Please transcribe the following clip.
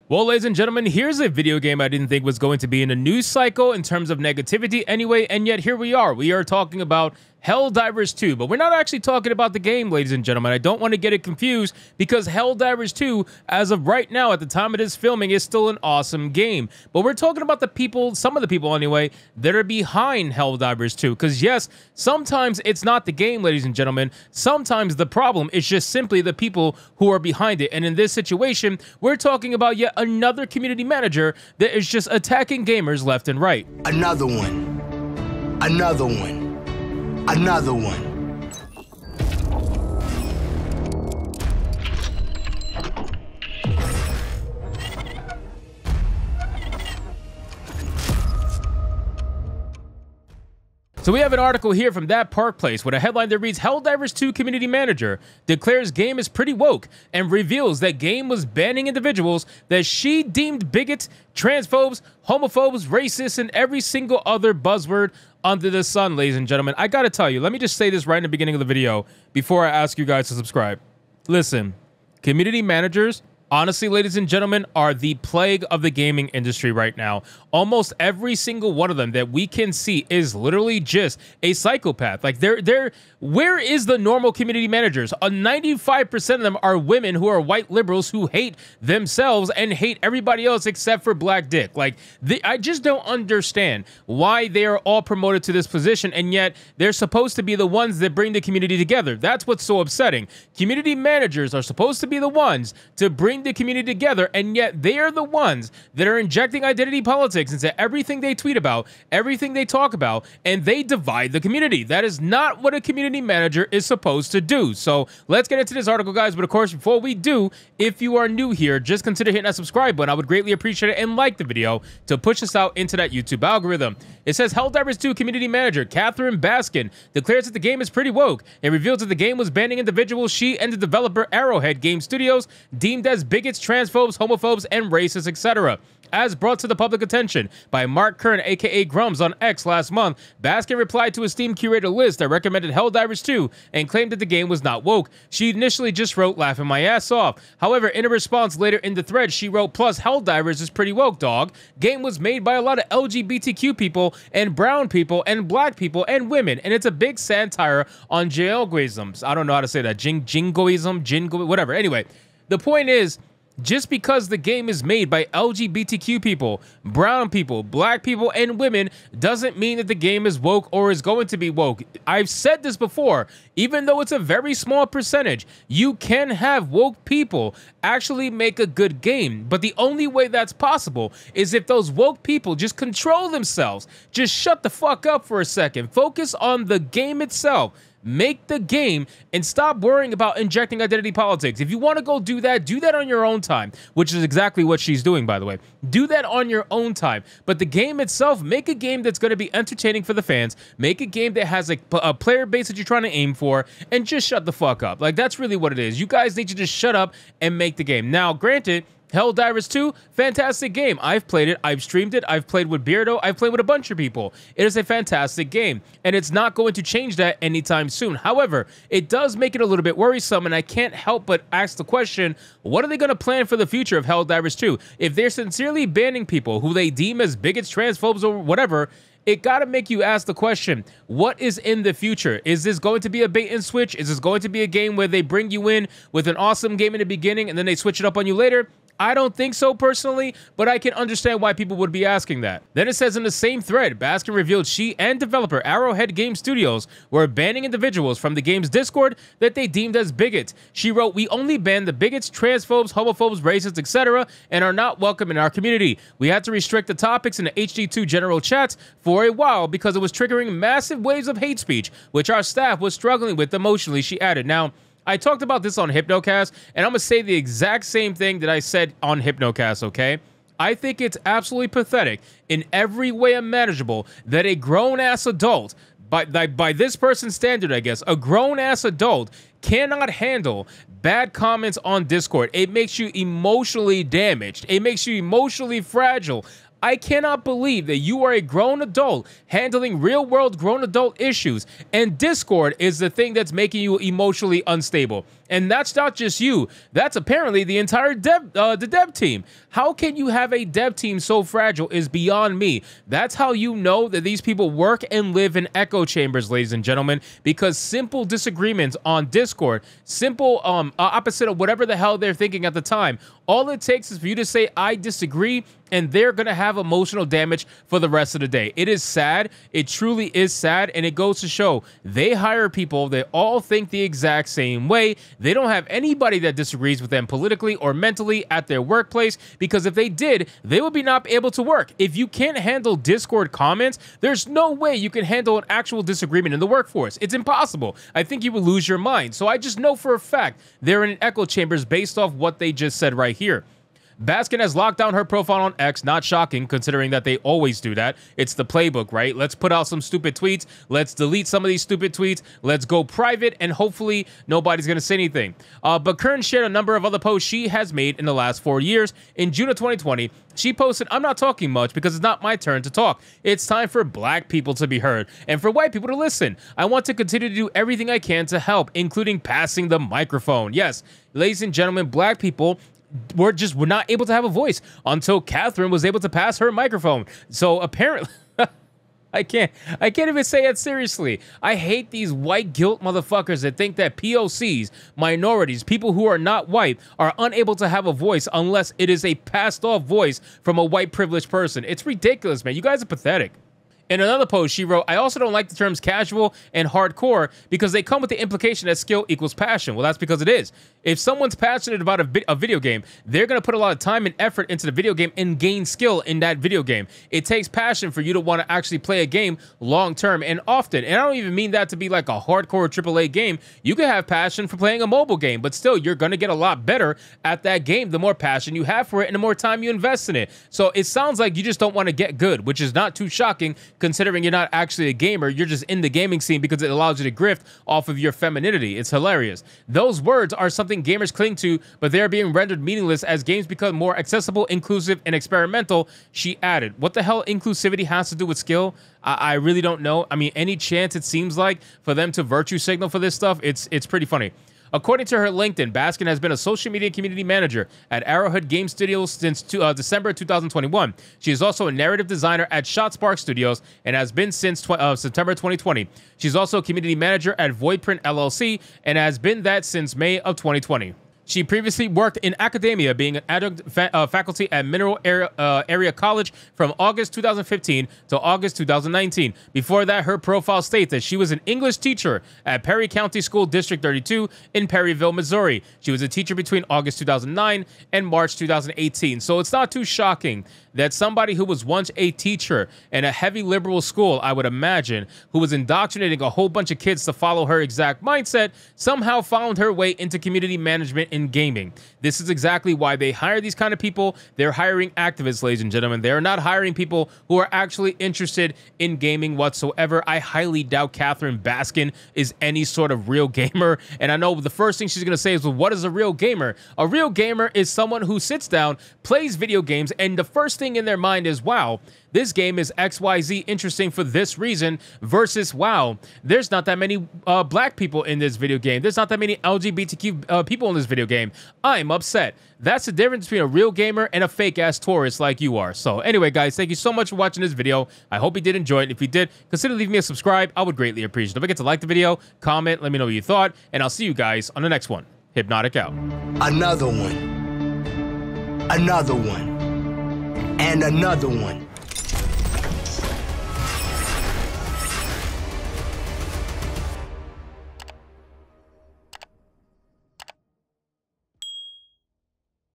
Well, ladies and gentlemen, here's a video game I didn't think was going to be in a news cycle in terms of negativity anyway, and yet here we are. We are talking about Helldivers 2, but we're not actually talking about the game, ladies and gentlemen. I don't want to get it confused because Helldivers 2, as of right now, at the time of this filming, is still an awesome game. But we're talking about the people, some of the people anyway, that are behind Helldivers 2. Because yes, sometimes it's not the game, ladies and gentlemen. Sometimes the problem is just simply the people who are behind it. And in this situation, we're talking about yet another community manager that is just attacking gamers left and right. Another one. Another one. Another one. So we have an article here from That Park Place with a headline that reads, Helldivers 2 community manager declares game is pretty woke and reveals that game was banning individuals that she deemed bigots, transphobes, homophobes, racists, and every single other buzzword under the sun, ladies and gentlemen. I gotta tell you, let me just say this right in the beginning of the video before I ask you guys to subscribe. Listen, community managers, honestly, ladies and gentlemen, are the plague of the gaming industry right now. Almost every single one of them that we can see is literally just a psychopath. Like, where is the normal community managers? 95% of them are women who are white liberals who hate themselves and hate everybody else except for black dick. Like, I just don't understand why they are all promoted to this position, and yet they're supposed to be the ones that bring the community together. That's what's so upsetting. Community managers are supposed to be the ones to bring the community together, and yet they are the ones that are injecting identity politics into everything they tweet about, everything they talk about, and they divide the community. That is not what a community manager is supposed to do. So let's get into this article, guys. But of course, before we do, if you are new here, just consider hitting that subscribe button. I would greatly appreciate it, and like the video to push us out into that YouTube algorithm. It says Helldivers 2 community manager Catherine Baskin declares that the game is pretty woke and reveals that the game was banning individuals she and the developer Arrowhead Game Studios deemed as bigots, transphobes, homophobes, and racists, etc. As brought to the public attention by Mark Kern, aka Grums, on X last month, Baskin replied to a Steam curator list that recommended Helldivers 2 and claimed that the game was not woke. She initially just wrote, laughing my ass off. However, in a response later in the thread, she wrote, plus Helldivers is pretty woke, dog. Game was made by a lot of LGBTQ people and brown people and black people and women, and it's a big satire on jingoisms. I don't know how to say that. Jingoism, whatever. Anyway, the point is, just because the game is made by LGBTQ people, brown people, black people, and women doesn't mean that the game is woke or is going to be woke. I've said this before, even though it's a very small percentage, you can have woke people actually make a good game. But the only way that's possible is if those woke people just control themselves. Just shut the fuck up for a second. Focus on the game itself. Make the game and stop worrying about injecting identity politics. If you want to go do that on your own time, which is exactly what she's doing, by the way. Do that on your own time. But the game itself, make a game that's going to be entertaining for the fans. Make a game that has a player base that you're trying to aim for, and just shut the fuck up. Like, that's really what it is. You guys need to just shut up and make the game. Now, granted, Helldivers 2, fantastic game. I've played it, I've streamed it, I've played with Beardo, I've played with a bunch of people. It is a fantastic game, and it's not going to change that anytime soon. However, it does make it a little bit worrisome, and I can't help but ask the question, what are they going to plan for the future of Helldivers 2? If they're sincerely banning people who they deem as bigots, transphobes, or whatever, it got to make you ask the question, what is in the future? Is this going to be a bait and switch? Is this going to be a game where they bring you in with an awesome game in the beginning and then they switch it up on you later? I don't think so personally, but I can understand why people would be asking that. Then it says in the same thread, Baskin revealed she and developer Arrowhead Game Studios were banning individuals from the game's Discord that they deemed as bigots. She wrote, we only ban the bigots, transphobes, homophobes, racists, etc. and are not welcome in our community. We had to restrict the topics in the HD2 general chats for a while because it was triggering massive waves of hate speech, which our staff was struggling with emotionally, she added. Now, I talked about this on Hypnocast, and I'm going to say the exact same thing that I said on Hypnocast, okay? I think it's absolutely pathetic in every way imaginable that a grown-ass adult, by this person's standard, I guess, a grown-ass adult cannot handle bad comments on Discord. It makes you emotionally damaged. It makes you emotionally fragile. I cannot believe that you are a grown adult handling real-world grown adult issues, and Discord is the thing that's making you emotionally unstable. And that's not just you. That's apparently the entire dev team. How can you have a dev team so fragile is beyond me. That's how you know that these people work and live in echo chambers, ladies and gentlemen, because simple disagreements on Discord, simple opposite of whatever the hell they're thinking at the time, all it takes is for you to say, I disagree, and they're going to have emotional damage for the rest of the day. It is sad. It truly is sad, and it goes to show they hire people that all think the exact same way. They don't have anybody that disagrees with them politically or mentally at their workplace, because if they did, they would be not able to work. If you can't handle Discord comments, there's no way you can handle an actual disagreement in the workforce. It's impossible. I think you will lose your mind. So I just know for a fact they're in echo chambers based off what they just said right here. Baskin has locked down her profile on X. Not shocking, considering that they always do that. It's the playbook, right? Let's put out some stupid tweets. Let's delete some of these stupid tweets. Let's go private, and hopefully nobody's going to say anything. But Kern shared a number of other posts she has made in the last 4 years. In June of 2020, she posted, I'm not talking much because it's not my turn to talk. It's time for black people to be heard and for white people to listen. I want to continue to do everything I can to help, including passing the microphone. Yes, ladies and gentlemen, black people were not able to have a voice until Catherine was able to pass her microphone. So apparently, I can't even say it seriously. I hate these white guilt motherfuckers that think that POCs, minorities, people who are not white, are unable to have a voice unless it is a passed off voice from a white privileged person. It's ridiculous, man. You guys are pathetic. In another post, she wrote, I also don't like the terms casual and hardcore because they come with the implication that skill equals passion. Well, that's because it is. If someone's passionate about a video game, they're going to put a lot of time and effort into the video game and gain skill in that video game. It takes passion for you to want to actually play a game long term and often. And I don't even mean that to be like a hardcore AAA game. You can have passion for playing a mobile game, but still, you're going to get a lot better at that game the more passion you have for it and the more time you invest in it. So it sounds like you just don't want to get good, which is not too shocking considering you're not actually a gamer. You're just in the gaming scene because it allows you to grift off of your femininity. It's hilarious. Those words are something gamers cling to, but they are being rendered meaningless as games become more accessible, inclusive, and experimental, she added. What the hell inclusivity has to do with skill? I really don't know. I mean, any chance it seems like for them to virtue signal for this stuff, it's pretty funny. According to her LinkedIn, Baskin has been a social media community manager at Arrowhead Game Studios since December 2021. She is also a narrative designer at ShotSpark Studios and has been since September 2020. She's also a community manager at Voidprint LLC and has been that since May of 2020. She previously worked in academia, being an adjunct faculty at Mineral Area College from August 2015 to August 2019. Before that, her profile states that she was an English teacher at Perry County School District 32 in Perryville, Missouri. She was a teacher between August 2009 and March 2018. So it's not too shocking that somebody who was once a teacher in a heavy liberal school, I would imagine, who was indoctrinating a whole bunch of kids to follow her exact mindset, somehow found her way into community management in gaming. This is exactly why they hire these kind of people. They're hiring activists, ladies and gentlemen. They're not hiring people who are actually interested in gaming whatsoever. I highly doubt Catherine Baskin is any sort of real gamer. And I know the first thing she's going to say is, well, what is a real gamer? A real gamer is someone who sits down, plays video games, and the first thing in their mind is, wow, this game is XYZ interesting for this reason, versus, wow, there's not that many black people in this video game. There's not that many LGBTQ people in this video game. I'm upset. That's the difference between a real gamer and a fake-ass tourist like you are. So anyway, guys, thank you so much for watching this video. I hope you did enjoy it. If you did, consider leaving me a subscribe. I would greatly appreciate it. Don't forget to like the video, comment, let me know what you thought, and I'll see you guys on the next one. Hypnotic out. Another one. Another one. And another one.